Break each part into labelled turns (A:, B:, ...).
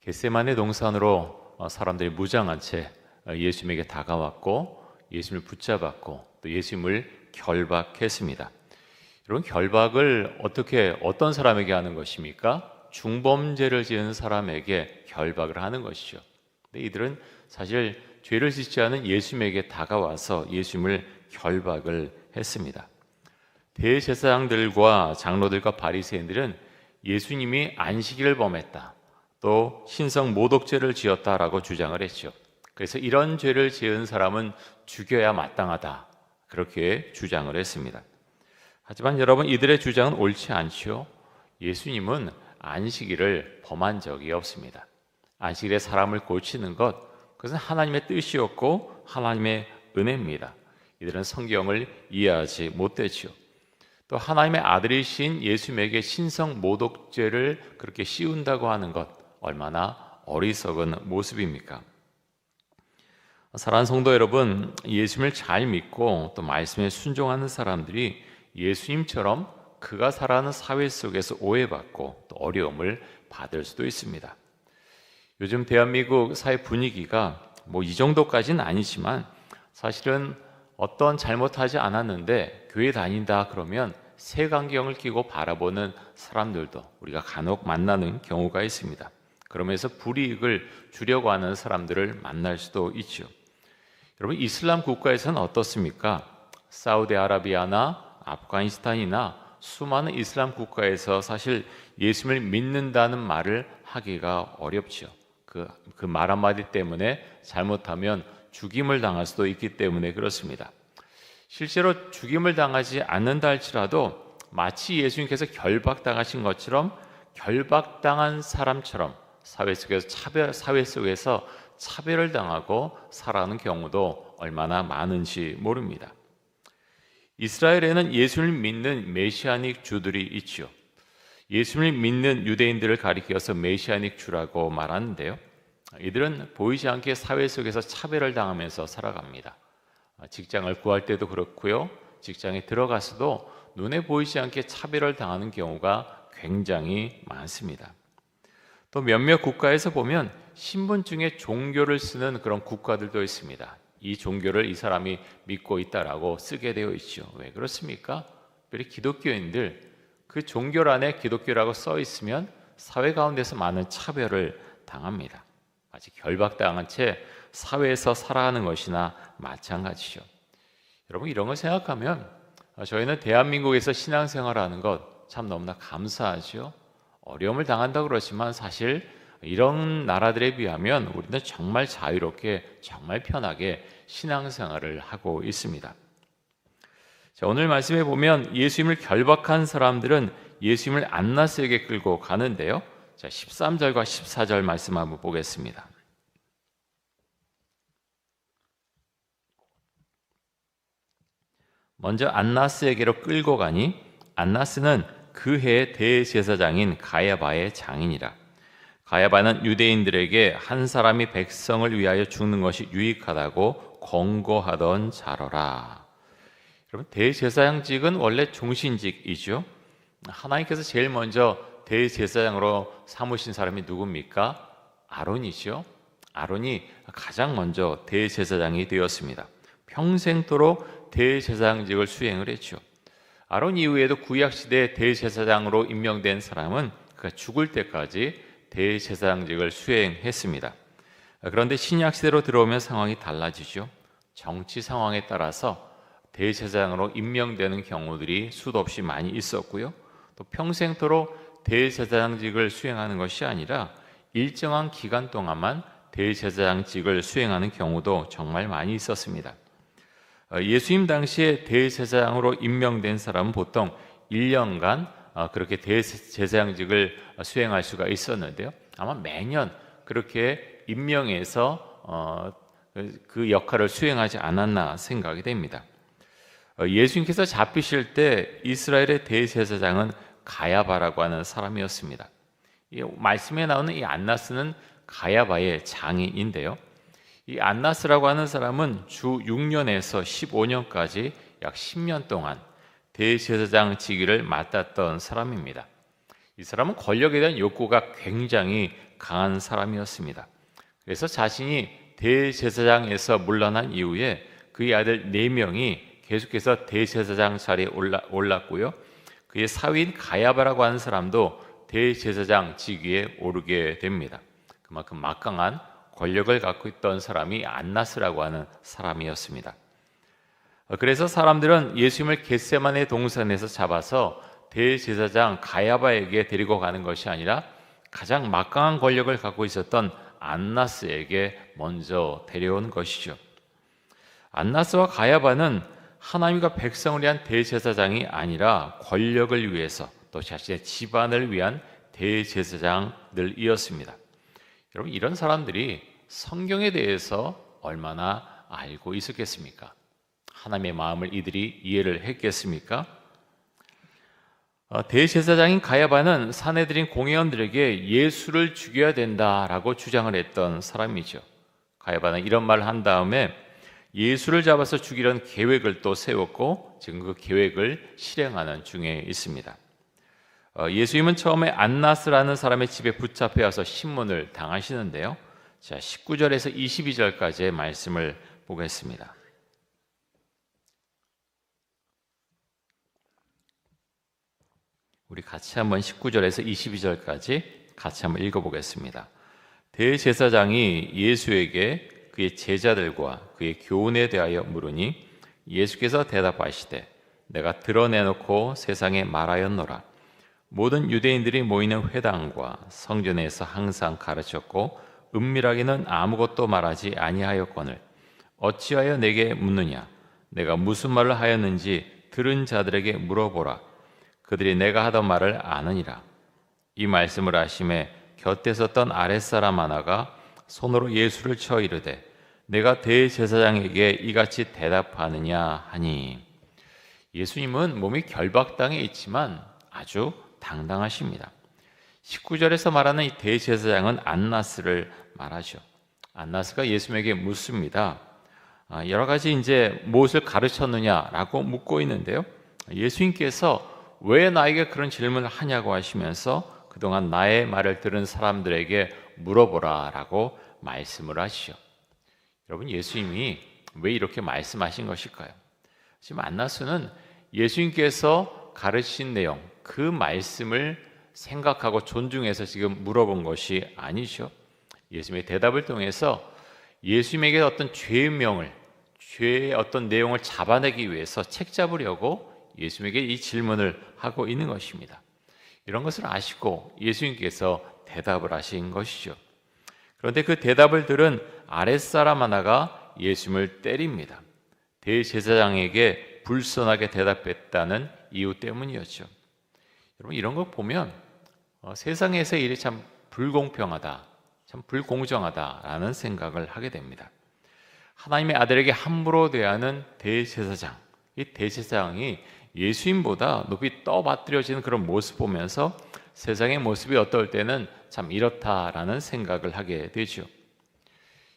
A: 겟세마네 동산으로 사람들이 무장한 채 예수님에게 다가왔고 예수님을 붙잡았고 또 예수님을 결박했습니다. 여러분, 결박을 어떤 사람에게 하는 것입니까? 중범죄를 지은 사람에게 결박을 하는 것이죠. 근데 이들은 사실 죄를 짓지 않은 예수님에게 다가와서 예수님을 결박을 했습니다. 대제사장들과 장로들과 바리새인들은 예수님이 안식일을 범했다, 또 신성 모독죄를 지었다라고 주장을 했죠. 그래서 이런 죄를 지은 사람은 죽여야 마땅하다, 그렇게 주장을 했습니다. 하지만 여러분, 이들의 주장은 옳지 않죠. 예수님은 안식일을 범한 적이 없습니다. 안식일에 사람을 고치는 것, 그것은 하나님의 뜻이었고 하나님의 은혜입니다. 이들은 성경을 이해하지 못했죠. 또 하나님의 아들이신 예수님에게 신성 모독죄를 그렇게 씌운다고 하는 것, 얼마나 어리석은 모습입니까? 사랑하는 성도 여러분, 예수님을 잘 믿고 또 말씀에 순종하는 사람들이 예수님처럼 그가 살아가는 사회 속에서 오해받고 또 어려움을 받을 수도 있습니다. 요즘 대한민국 사회 분위기가 이 정도까지는 아니지만 사실은 어떤 잘못하지 않았는데 교회 다닌다 그러면 색안경을 끼고 바라보는 사람들도 우리가 간혹 만나는 경우가 있습니다. 그러면서 불이익을 주려고 하는 사람들을 만날 수도 있죠. 여러분, 이슬람 국가에서는 어떻습니까? 사우디아라비아나 아프가니스탄이나 수많은 이슬람 국가에서 사실 예수님을 믿는다는 말을 하기가 어렵죠. 그 말 한마디 때문에 잘못하면 죽임을 당할 수도 있기 때문에 그렇습니다. 실제로 죽임을 당하지 않는다 할지라도 마치 예수님께서 결박당하신 것처럼 결박당한 사람처럼 사회 속에서 차별을 당하고 살아가는 경우도 얼마나 많은지 모릅니다. 이스라엘에는 예수를 믿는 메시아닉 주들이 있죠. 예수를 믿는 유대인들을 가리켜서 메시아닉 주라고 말하는데요, 이들은 보이지 않게 사회 속에서 차별을 당하면서 살아갑니다. 직장을 구할 때도 그렇고요, 직장에 들어가서도 눈에 보이지 않게 차별을 당하는 경우가 굉장히 많습니다. 또 몇몇 국가에서 보면 신분증에 종교를 쓰는 그런 국가들도 있습니다. 이 종교를 이 사람이 믿고 있다라고 쓰게 되어 있죠. 왜 그렇습니까? 특별히 기독교인들, 그 종교란에 기독교라고 써 있으면 사회 가운데서 많은 차별을 당합니다. 마치 결박당한 채 사회에서 살아가는 것이나 마찬가지죠. 여러분, 이런 걸 생각하면 저희는 대한민국에서 신앙생활하는 것 참 너무나 감사하죠. 어려움을 당한다고 그러지만 사실 이런 나라들에 비하면 우리는 정말 자유롭게, 정말 편하게 신앙생활을 하고 있습니다. 자, 오늘 말씀에 보면 예수님을 결박한 사람들은 예수님을 안나스에게 끌고 가는데요, 자, 13절과 14절 말씀 한번 보겠습니다. 먼저 안나스에게로 끌고 가니 안나스는 그 해의 대제사장인 가야바의 장인이라. 가야바는 유대인들에게 한 사람이 백성을 위하여 죽는 것이 유익하다고 권고하던 자로라. 여러분, 대제사장직은 원래 종신직이죠. 하나님께서 제일 먼저 대제사장으로 삼으신 사람이 누굽니까? 아론이죠. 아론이 가장 먼저 대제사장이 되었습니다. 평생도록 대제사장직을 수행을 했죠. 아론 이후에도 구약시대 대제사장으로 임명된 사람은 그가 죽을 때까지 대제사장직을 수행했습니다. 그런데 신약시대로 들어오면 상황이 달라지죠. 정치 상황에 따라서 대제사장으로 임명되는 경우들이 수도 없이 많이 있었고요, 또 평생토록 대제사장직을 수행하는 것이 아니라 일정한 기간 동안만 대제사장직을 수행하는 경우도 정말 많이 있었습니다. 예수님 당시에 대제사장으로 임명된 사람은 보통 1년간 그렇게 대제사장직을 수행할 수가 있었는데요, 아마 매년 그렇게 임명해서 그 역할을 수행하지 않았나 생각이 됩니다. 예수님께서 잡히실 때 이스라엘의 대제사장은 가야바라고 하는 사람이었습니다. 이 말씀에 나오는 이 안나스는 가야바의 장인인데요, 이 안나스라고 하는 사람은 주 6년에서 15년까지 약 10년 동안 대제사장 직위를 맡았던 사람입니다. 이 사람은 권력에 대한 욕구가 굉장히 강한 사람이었습니다. 그래서 자신이 대제사장에서 물러난 이후에 그의 아들 4명이 계속해서 대제사장 자리에 올랐고요. 그의 사위인 가야바라고 하는 사람도 대제사장 직위에 오르게 됩니다. 그만큼 막강한 권력을 갖고 있던 사람이 안나스라고 하는 사람이었습니다. 그래서 사람들은 예수님을 겟세마네 동산에서 잡아서 대제사장 가야바에게 데리고 가는 것이 아니라 가장 막강한 권력을 갖고 있었던 안나스에게 먼저 데려온 것이죠. 안나스와 가야바는 하나님과 백성을 위한 대제사장이 아니라 권력을 위해서 또 자신의 집안을 위한 대제사장들이었습니다. 여러분, 이런 사람들이 성경에 대해서 얼마나 알고 있었겠습니까? 하나님의 마음을 이들이 이해를 했겠습니까? 대제사장인 가야바는 사내들인 공회원들에게 예수를 죽여야 된다라고 주장을 했던 사람이죠. 가야바는 이런 말을 한 다음에 예수를 잡아서 죽이려는 계획을 또 세웠고 지금 그 계획을 실행하는 중에 있습니다. 예수님은 처음에 안나스라는 사람의 집에 붙잡혀 와서 신문을 당하시는데요. 자, 19절에서 22절까지의 말씀을 보겠습니다. 우리 같이 한번 19절에서 22절까지 같이 한번 읽어보겠습니다. 대제사장이 예수에게 그의 제자들과 그의 교훈에 대하여 물으니 예수께서 대답하시되 내가 드러내놓고 세상에 말하였노라. 모든 유대인들이 모이는 회당과 성전에서 항상 가르쳤고 은밀하게는 아무것도 말하지 아니하였거늘 어찌하여 내게 묻느냐. 내가 무슨 말을 하였는지 들은 자들에게 물어보라. 그들이 내가 하던 말을 아느니라. 이 말씀을 하심에 곁에 섰던 아랫사람 하나가 손으로 예수를 쳐 이르되 내가 대제사장에게 이같이 대답하느냐 하니. 예수님은 몸이 결박당해 있지만 아주 당당하십니다. 19절에서 말하는 이 대제사장은 안나스를 말하죠. 안나스가 예수님에게 묻습니다. 여러 가지 이제 무엇을 가르쳤느냐라고 묻고 있는데요. 예수님께서 왜 나에게 그런 질문을 하냐고 하시면서 그동안 나의 말을 들은 사람들에게 물어보라라고 말씀을 하시죠. 여러분, 예수님이 왜 이렇게 말씀하신 것일까요? 지금 안나스는 예수님께서 가르친 내용, 그 말씀을 생각하고 존중해서 지금 물어본 것이 아니죠. 예수님의 대답을 통해서 예수님에게 어떤 죄명을, 죄의 어떤 내용을 잡아내기 위해서 책 잡으려고 예수님에게 이 질문을 하고 있는 것입니다. 이런 것을 아시고 예수님께서 대답을 하신 것이죠. 그런데 그 대답을 들은 아랫사람 하나가 예수님을 때립니다. 대제사장에게 불손하게 대답했다는 이유 때문이었죠. 여러분, 이런 거 보면 세상에서의 일이 참 불공평하다, 참 불공정하다라는 생각을 하게 됩니다. 하나님의 아들에게 함부로 대하는 대제사장, 이 대제사장이 예수님보다 높이 떠받들여지는 그런 모습 보면서 세상의 모습이 어떨 때는 참 이렇다라는 생각을 하게 되죠.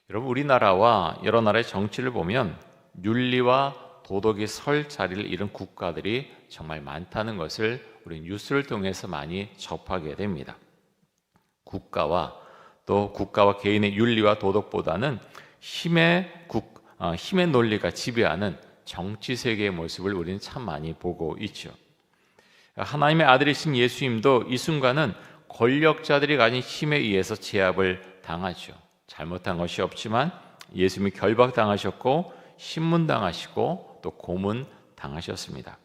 A: 여러분, 우리나라와 여러 나라의 정치를 보면 윤리와 도덕이 설 자리를 잃은 국가들이 정말 많다는 것을 우리 뉴스를 통해서 많이 접하게 됩니다. 국가와 개인의 윤리와 도덕보다는 힘의 논리가 지배하는 정치 세계의 모습을 우리는 참 많이 보고 있죠. 하나님의 아들이신 예수님도 이 순간은 권력자들이 가진 힘에 의해서 제압을 당하죠. 잘못한 것이 없지만 예수님이 결박당하셨고 신문당하시고 또 고문당하셨습니다.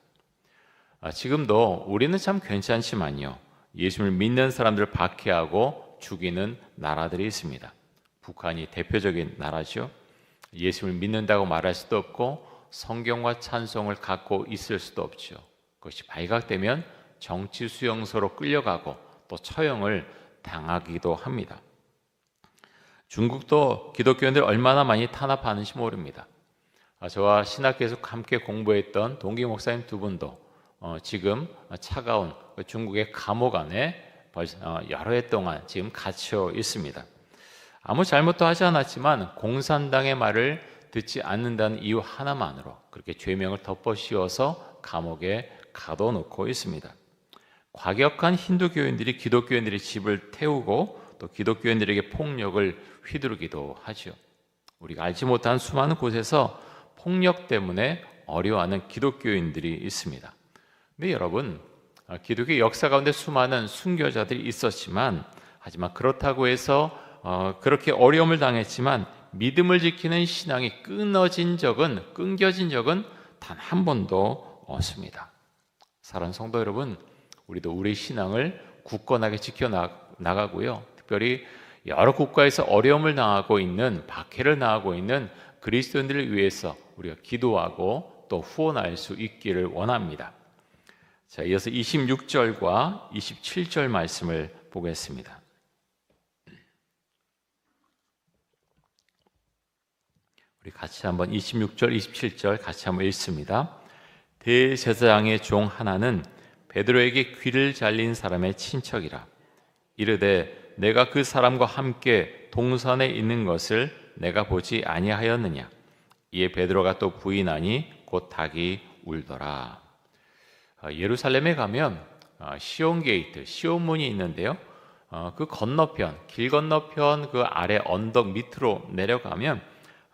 A: 지금도 우리는 참 괜찮지만요, 예수님을 믿는 사람들을 박해하고 죽이는 나라들이 있습니다. 북한이 대표적인 나라죠. 예수님을 믿는다고 말할 수도 없고 성경과 찬송을 갖고 있을 수도 없죠. 그것이 발각되면 정치 수용소로 끌려가고 또 처형을 당하기도 합니다. 중국도 기독교인들 얼마나 많이 탄압하는지 모릅니다. 저와 신학교에서 함께 공부했던 동기 목사님 두 분도 지금 차가운 중국의 감옥 안에 여러 해 동안 지금 갇혀 있습니다. 아무 잘못도 하지 않았지만 공산당의 말을 듣지 않는다는 이유 하나만으로 그렇게 죄명을 덮어씌워서 감옥에 가둬놓고 있습니다. 과격한 힌두 교인들이 기독교인들의 집을 태우고 또 기독교인들에게 폭력을 휘두르기도 하죠. 우리가 알지 못한 수많은 곳에서 폭력 때문에 어려워하는 기독교인들이 있습니다. 근데 여러분, 기독교 역사 가운데 수많은 순교자들이 있었지만, 하지만 그렇다고 해서 그렇게 어려움을 당했지만 믿음을 지키는 신앙이 끊겨진 적은 단 한 번도 없습니다. 사랑하는 성도 여러분, 우리도 우리 신앙을 굳건하게 지켜나가고요. 특별히 여러 국가에서 어려움을 당하고 있는, 박해를 당하고 있는 그리스도인들을 위해서 우리가 기도하고 또 후원할 수 있기를 원합니다. 자, 이어서 26절과 27절 말씀을 보겠습니다. 우리 같이 한번 26절, 27절 같이 한번 읽습니다. 대제사장의 종 하나는 베드로에게 귀를 잘린 사람의 친척이라. 이르되 내가 그 사람과 함께 동산에 있는 것을 내가 보지 아니하였느냐. 이에 베드로가 또 부인하니 곧 닭이 울더라. 예루살렘에 가면 시온 게이트, 시온 문이 있는데요. 그 건너편, 길 건너편 그 아래 언덕 밑으로 내려가면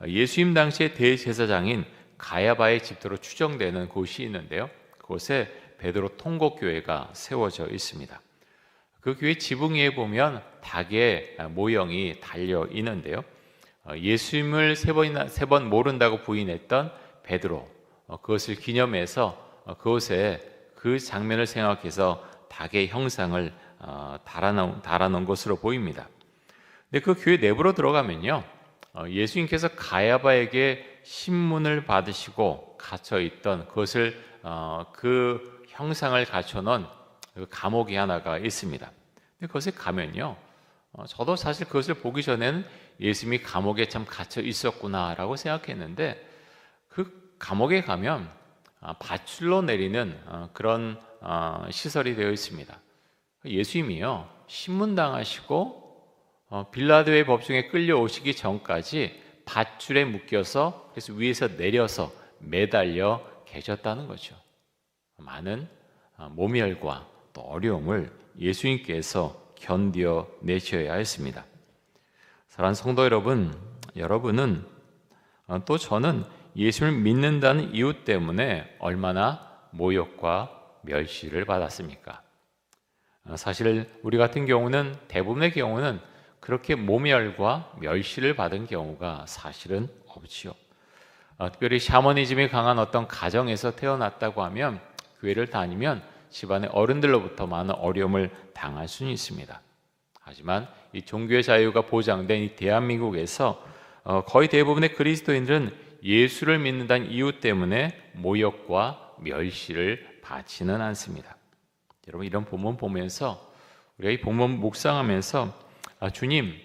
A: 예수님 당시의 대제사장인 가야바의 집터로 추정되는 곳이 있는데요. 그곳에 베드로 통곡교회가 세워져 있습니다. 그 교회 지붕 위에 보면 닭의 모형이 달려 있는데요. 예수님을 세 번 모른다고 부인했던 베드로, 그것을 기념해서 그곳에 그 장면을 생각해서 닭의 형상을 달아놓은 것으로 보입니다. 근데 그 교회 내부로 들어가면요, 예수님께서 가야바에게 신문을 받으시고 갇혀 있던 그것을 그 형상을 갖춰놓은 그 감옥이 하나가 있습니다. 근데 그것에 가면요, 저도 사실 그것을 보기 전에는 예수님이 감옥에 참 갇혀 있었구나라고 생각했는데, 그 감옥에 가면 밧줄로 내리는 그런 시설이 되어 있습니다. 예수님이요, 신문당하시고 빌라도의 법정에 끌려오시기 전까지 밧줄에 묶여서 그래서 위에서 내려서 매달려 계셨다는 거죠. 많은 모멸과 또 어려움을 예수님께서 견뎌내셔야 했습니다. 사랑하는 성도 여러분, 여러분은 또 저는 예수를 믿는다는 이유 때문에 얼마나 모욕과 멸시를 받았습니까? 사실 우리 같은 경우는, 대부분의 경우는 그렇게 모멸과 멸시를 받은 경우가 사실은 없지요. 특별히 샤머니즘이 강한 어떤 가정에서 태어났다고 하면, 교회를 다니면 집안의 어른들로부터 많은 어려움을 당할 수는 있습니다. 하지만 이 종교의 자유가 보장된 이 대한민국에서 거의 대부분의 그리스도인들은 예수를 믿는다는 이유 때문에 모욕과 멸시를 받지는 않습니다. 여러분, 이런 본문 보면서, 우리가 이 본문 묵상하면서 주님,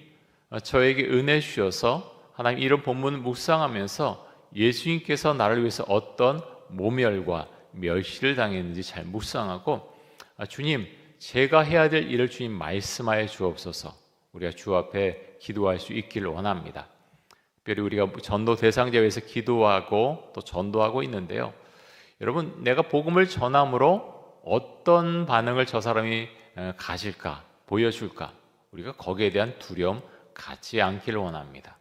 A: 저에게 은혜 주셔서, 하나님, 이런 본문을 묵상하면서 예수님께서 나를 위해서 어떤 모멸과 멸시를 당했는지 잘 묵상하고, 주님, 제가 해야 될 일을 주님 말씀하여 주옵소서, 우리가 주 앞에 기도할 수 있기를 원합니다. 특별히 우리가 전도 대상자회에서 기도하고 또 전도하고 있는데요. 여러분, 내가 복음을 전함으로 어떤 반응을 저 사람이 가질까, 보여줄까, 우리가 거기에 대한 두려움 갖지 않기를 원합니다.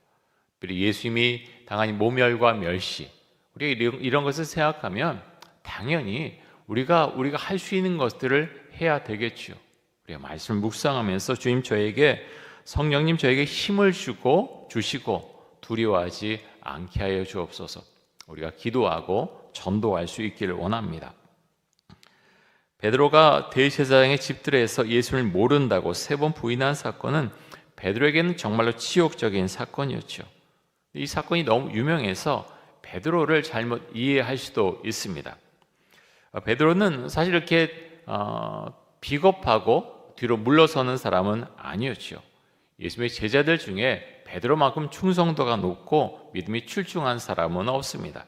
A: 특별히 예수님이 당한 모멸과 멸시, 우리가 이런 것을 생각하면 당연히 우리가 할 수 있는 것들을 해야 되겠죠. 우리가 말씀을 묵상하면서 주님, 성령님 저에게 힘을 주시고 두려워하지 않게 하여 주옵소서. 우리가 기도하고 전도할 수 있기를 원합니다. 베드로가 대제사장의 집들에서 예수를 모른다고 3번 부인한 사건은 베드로에게는 정말로 치욕적인 사건이었죠. 이 사건이 너무 유명해서 베드로를 잘못 이해할 수도 있습니다. 베드로는 사실 이렇게 비겁하고 뒤로 물러서는 사람은 아니었죠. 예수님의 제자들 중에 베드로만큼 충성도가 높고 믿음이 출중한 사람은 없습니다.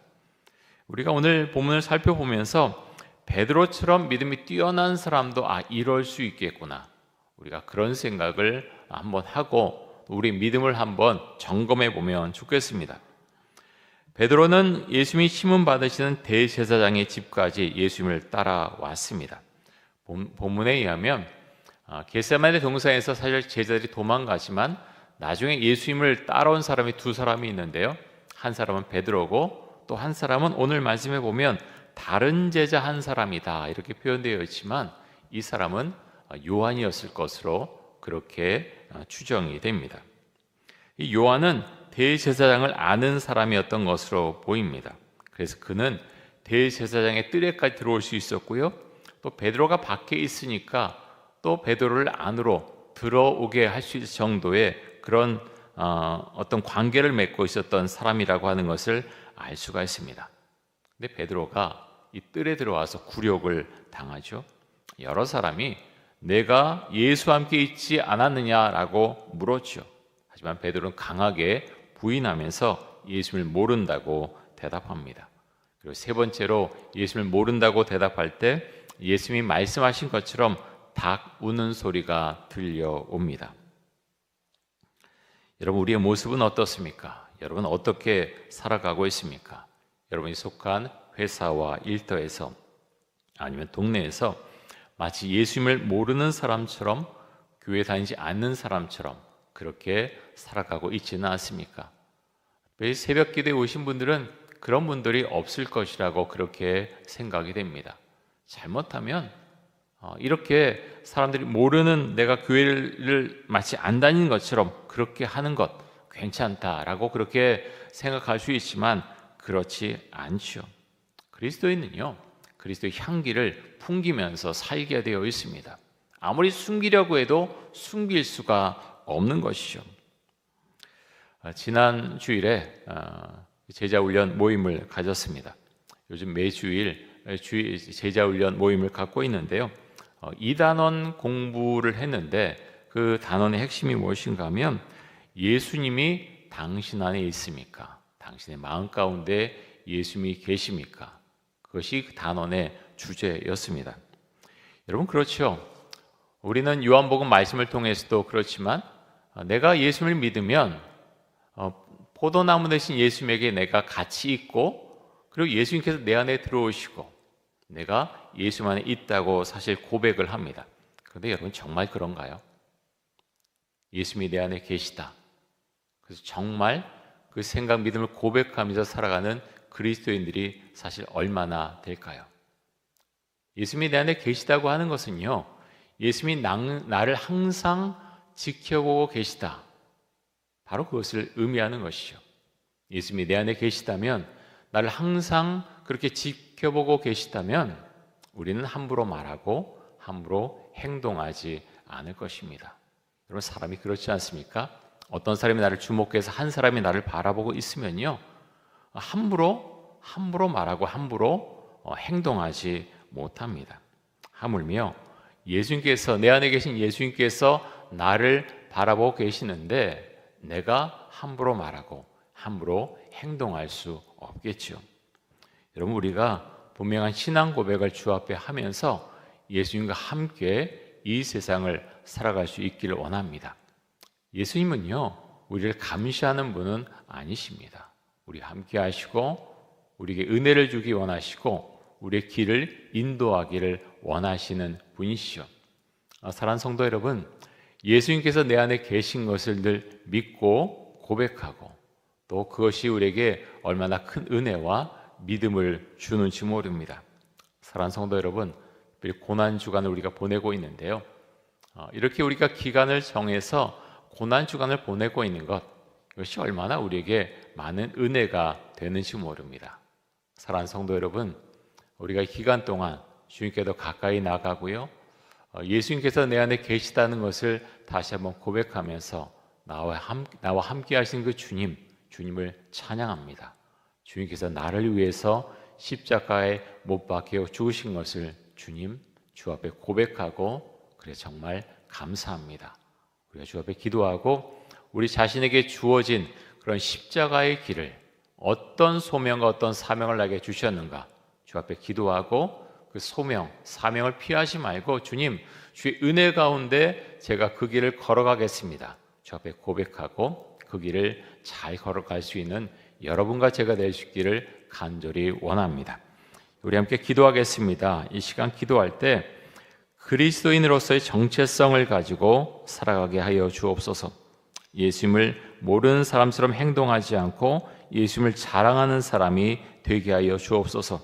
A: 우리가 오늘 본문을 살펴보면서 베드로처럼 믿음이 뛰어난 사람도 이럴 수 있겠구나, 우리가 그런 생각을 한번 하고 우리 믿음을 한번 점검해 보면 좋겠습니다. 베드로는 예수님이 심문 받으시는 대제사장의 집까지 예수님을 따라왔습니다. 본문에 의하면 겟세마네 동산에서 사실 제자들이 도망가지만 나중에 예수님을 따라온 사람이 두 사람이 있는데요. 한 사람은 베드로고 또 한 사람은 오늘 말씀에 보면 다른 제자 한 사람이다 이렇게 표현되어 있지만 이 사람은 요한이었을 것으로 그렇게 추정이 됩니다. 이 요한은 대제사장을 아는 사람이었던 것으로 보입니다. 그래서 그는 대제사장의 뜰에까지 들어올 수 있었고요. 또 베드로가 밖에 있으니까 또 베드로를 안으로 들어오게 할 수 있을 정도의 그런 어떤 관계를 맺고 있었던 사람이라고 하는 것을 알 수가 있습니다. 근데 베드로가 이 뜰에 들어와서 굴욕을 당하죠. 여러 사람이 내가 예수와 함께 있지 않았느냐라고 물었죠. 하지만 베드로는 강하게 부인하면서 예수를 모른다고 대답합니다. 그리고 세 번째로 예수를 모른다고 대답할 때 예수님이 말씀하신 것처럼 닭 우는 소리가 들려옵니다. 여러분, 우리의 모습은 어떻습니까? 여러분 어떻게 살아가고 있습니까? 여러분이 속한 회사와 일터에서 아니면 동네에서 마치 예수님을 모르는 사람처럼 교회 다니지 않는 사람처럼 그렇게 살아가고 있지는 않습니까? 매일 새벽 기도에 오신 분들은 그런 분들이 없을 것이라고 그렇게 생각이 됩니다. 잘못하면 이렇게 사람들이 모르는 내가 교회를 마치 안 다니는 것처럼 그렇게 하는 것 괜찮다라고 그렇게 생각할 수 있지만 그렇지 않죠. 그리스도인은요, 그리스도의 향기를 풍기면서 살게 되어 있습니다. 아무리 숨기려고 해도 숨길 수가 없는 것이죠. 지난 주일에 제자훈련 모임을 가졌습니다. 요즘 매주일 제자훈련 모임을 갖고 있는데요. 2단원 공부를 했는데 그 단원의 핵심이 무엇인가 하면 예수님이 당신 안에 있습니까? 당신의 마음 가운데 예수님이 계십니까? 그것이 그 단원의 주제였습니다. 여러분 그렇죠? 우리는 요한복음 말씀을 통해서도 그렇지만 내가 예수님을 믿으면 포도나무 대신 예수님에게 내가 같이 있고 그리고 예수님께서 내 안에 들어오시고 내가 예수 안에 있다고 사실 고백을 합니다. 그런데 여러분 정말 그런가요? 예수님이 내 안에 계시다. 그래서 정말 그 생각 믿음을 고백하면서 살아가는 그리스도인들이 사실 얼마나 될까요? 예수님이 내 안에 계시다고 하는 것은요, 예수님이 나를 항상 지켜보고 계시다. 바로 그것을 의미하는 것이죠. 예수님이 내 안에 계시다면, 나를 항상 그렇게 지켜보고 계시다면 우리는 함부로 말하고 함부로 행동하지 않을 것입니다. 여러분 사람이 그렇지 않습니까? 어떤 사람이 나를 주목해서 한 사람이 나를 바라보고 있으면요, 함부로 말하고 함부로 행동하지 못합니다. 하물며 예수님께서, 내 안에 계신 예수님께서 나를 바라보고 계시는데 내가 함부로 말하고 함부로 행동할 수 없겠죠. 여러분 우리가 분명한 신앙 고백을 주 앞에 하면서 예수님과 함께 이 세상을 살아갈 수 있기를 원합니다. 예수님은요, 우리를 감시하는 분은 아니십니다. 우리 함께 하시고 우리에게 은혜를 주기 원하시고 우리의 길을 인도하기를 원하시는 분이시죠. 사랑하는 성도 여러분, 예수님께서 내 안에 계신 것을 늘 믿고 고백하고 또 그것이 우리에게 얼마나 큰 은혜와 믿음을 주는지 모릅니다. 사랑하는 성도 여러분, 고난 주간을 우리가 보내고 있는데요, 이렇게 우리가 기간을 정해서 고난 주간을 보내고 있는 것, 이것이 얼마나 우리에게 많은 은혜가 되는지 모릅니다. 사랑하는 성도 여러분, 우리가 이 기간 동안 주님께도 가까이 나가고요, 예수님께서 내 안에 계시다는 것을 다시 한번 고백하면서 나와 함께 하신 그 주님을 찬양합니다. 주님께서 나를 위해서 십자가에 못 박혀 죽으신 것을 주 앞에 고백하고 그래 정말 감사합니다. 우리가 주 앞에 기도하고 우리 자신에게 주어진 그런 십자가의 길을, 어떤 소명과 어떤 사명을 나에게 주셨는가 주 앞에 기도하고 그 소명, 사명을 피하지 말고 주님, 주의 은혜 가운데 제가 그 길을 걸어가겠습니다. 주 앞에 고백하고 그 길을 잘 걸어갈 수 있는 여러분과 제가 될 수 있기를 간절히 원합니다. 우리 함께 기도하겠습니다. 이 시간 기도할 때 그리스도인으로서의 정체성을 가지고 살아가게 하여 주옵소서. 예수님을 모르는 사람처럼 행동하지 않고 예수님을 자랑하는 사람이 되게 하여 주옵소서.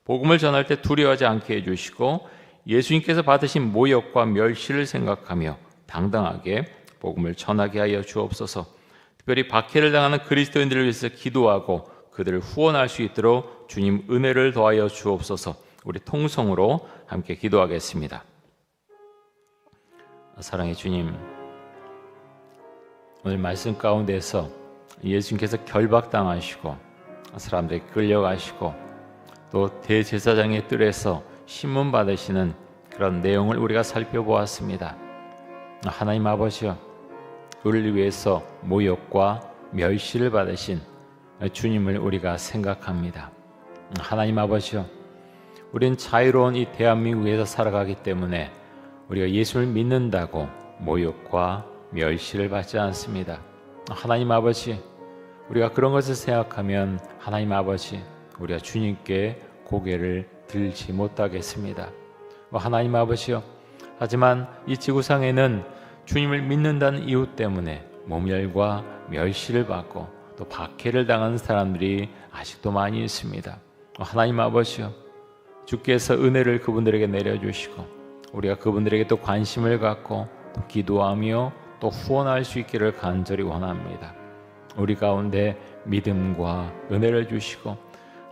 A: 복음을 전할 때 두려워하지 않게 해주시고 예수님께서 받으신 모욕과 멸시를 생각하며 당당하게 복음을 전하게 하여 주옵소서. 특별히 박해를 당하는 그리스도인들을 위해서 기도하고 그들을 후원할 수 있도록 주님 은혜를 더하여 주옵소서. 우리 통성으로 함께 기도하겠습니다. 사랑의 주님, 오늘 말씀 가운데서 예수님께서 결박당하시고 사람들이 끌려가시고 또 대제사장의 뜰에서 신문 받으시는 그런 내용을 우리가 살펴보았습니다. 하나님 아버지여, 우리를 위해서 모욕과 멸시를 받으신 주님을 우리가 생각합니다. 하나님 아버지여, 우리는 자유로운 이 대한민국에서 살아가기 때문에 우리가 예수를 믿는다고 모욕과 멸시를 받지 않습니다. 하나님 아버지, 우리가 그런 것을 생각하면 하나님 아버지, 우리가 주님께 고개를 들지 못하겠습니다. 하나님 아버지요, 하지만 이 지구상에는 주님을 믿는다는 이유 때문에 모멸과 멸시를 받고 또 박해를 당하는 사람들이 아직도 많이 있습니다. 하나님 아버지요, 주께서 은혜를 그분들에게 내려주시고 우리가 그분들에게 또 관심을 갖고 또 기도하며 또 후원할 수 있기를 간절히 원합니다. 우리 가운데 믿음과 은혜를 주시고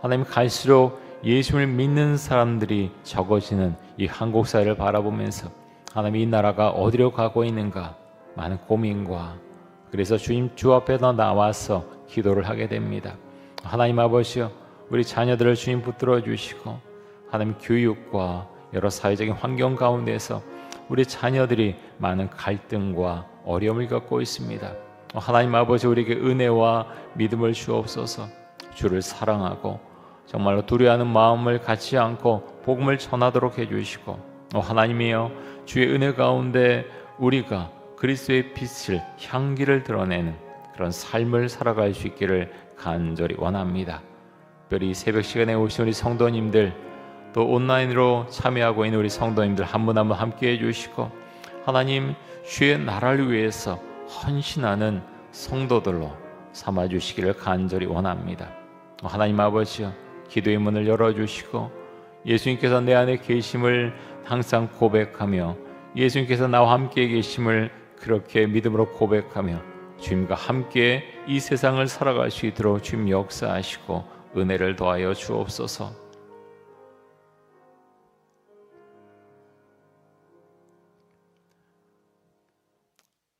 A: 하나님, 갈수록 예수를 믿는 사람들이 적어지는 이 한국 사회를 바라보면서 하나님, 이 나라가 어디로 가고 있는가 많은 고민과, 그래서 주님 주 앞에 더 나와서 기도를 하게 됩니다. 하나님 아버지여, 우리 자녀들을 주님 붙들어 주시고 하나님, 교육과 여러 사회적인 환경 가운데서 우리 자녀들이 많은 갈등과 어려움을 겪고 있습니다. 하나님 아버지, 우리에게 은혜와 믿음을 주옵소서. 주를 사랑하고 정말로 두려워하는 마음을 갖지 않고 복음을 전하도록 해주시고, 하나님이여, 주의 은혜 가운데 우리가 그리스도의 빛을, 향기를 드러내는 그런 삶을 살아갈 수 있기를 간절히 원합니다. 특별히 새벽 시간에 오신 우리 성도님들, 또 온라인으로 참여하고 있는 우리 성도님들 한 분 한 분 함께 해주시고, 하나님, 주의 나라를 위해서 헌신하는 성도들로 삼아주시기를 간절히 원합니다. 하나님 아버지여, 기도의 문을 열어주시고 예수님께서 내 안에 계심을 항상 고백하며 예수님께서 나와 함께 계심을 그렇게 믿음으로 고백하며 주님과 함께 이 세상을 살아갈 수 있도록 주님 역사하시고 은혜를 더하여 주옵소서.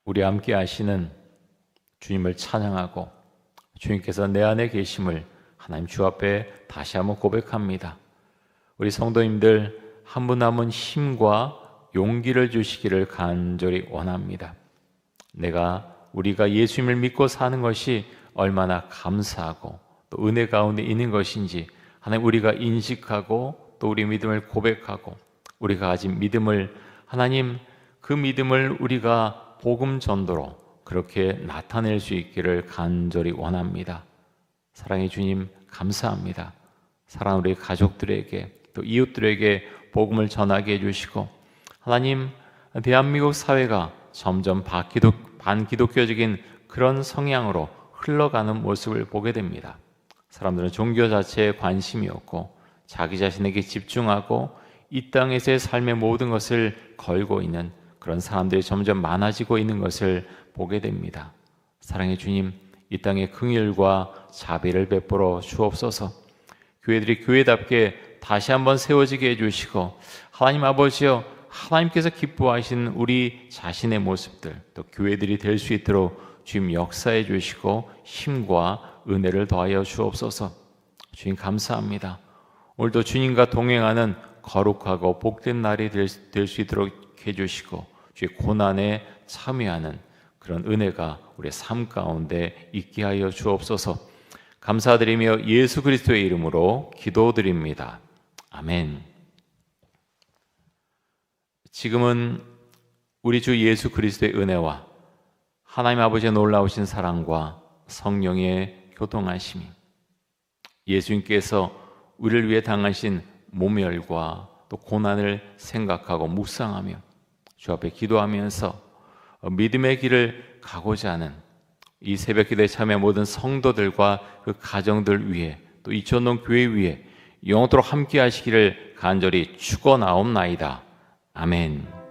A: 우리 함께 하시는 주님을 찬양하고 주님께서 내 안에 계심을 하나님 주 앞에 다시 한번 고백합니다. 우리 성도님들 한 분 한 분 힘과 용기를 주시기를 간절히 원합니다. 우리가 예수님을 믿고 사는 것이 얼마나 감사하고 또 은혜 가운데 있는 것인지 하나님, 우리가 인식하고 또 우리 믿음을 고백하고 우리가 가진 믿음을, 하나님, 그 믿음을 우리가 복음 전도로 그렇게 나타낼 수 있기를 간절히 원합니다. 사랑의 주님, 감사합니다. 사랑하는 우리 가족들에게 또 이웃들에게 복음을 전하게 해주시고, 하나님, 대한민국 사회가 점점 반기독교적인 그런 성향으로 흘러가는 모습을 보게 됩니다. 사람들은 종교 자체에 관심이 없고 자기 자신에게 집중하고 이 땅에서의 삶의 모든 것을 걸고 있는 그런 사람들이 점점 많아지고 있는 것을 보게 됩니다. 사랑의 주님, 이 땅에 긍휼과 자비를 베풀어 주옵소서. 교회들이 교회답게 다시 한번 세워지게 해주시고, 하나님 아버지여, 하나님께서 기뻐하시는 우리 자신의 모습들, 또 교회들이 될 수 있도록 주님 역사해 주시고 힘과 은혜를 더하여 주옵소서. 주님 감사합니다. 오늘도 주님과 동행하는 거룩하고 복된 날이 될 수 있도록 해주시고 주의 고난에 참여하는 그런 은혜가 우리의 삶 가운데 있게 하여 주옵소서. 감사드리며 예수 그리스도의 이름으로 기도드립니다. 아멘. 지금은 우리 주 예수 그리스도의 은혜와 하나님 아버지의 놀라우신 사랑과 성령의 교통하심이, 예수님께서 우리를 위해 당하신 모멸과 또 또 고난을 생각하고 묵상하며 주 앞에 기도하면서 믿음의 길을 가고자 하는 이 새벽 기도에 참여 모든 성도들과 그 가정들 위해 또 이천동 교회 위에 영원토록 함께 하시기를 간절히 축원하옵나이다. 아멘.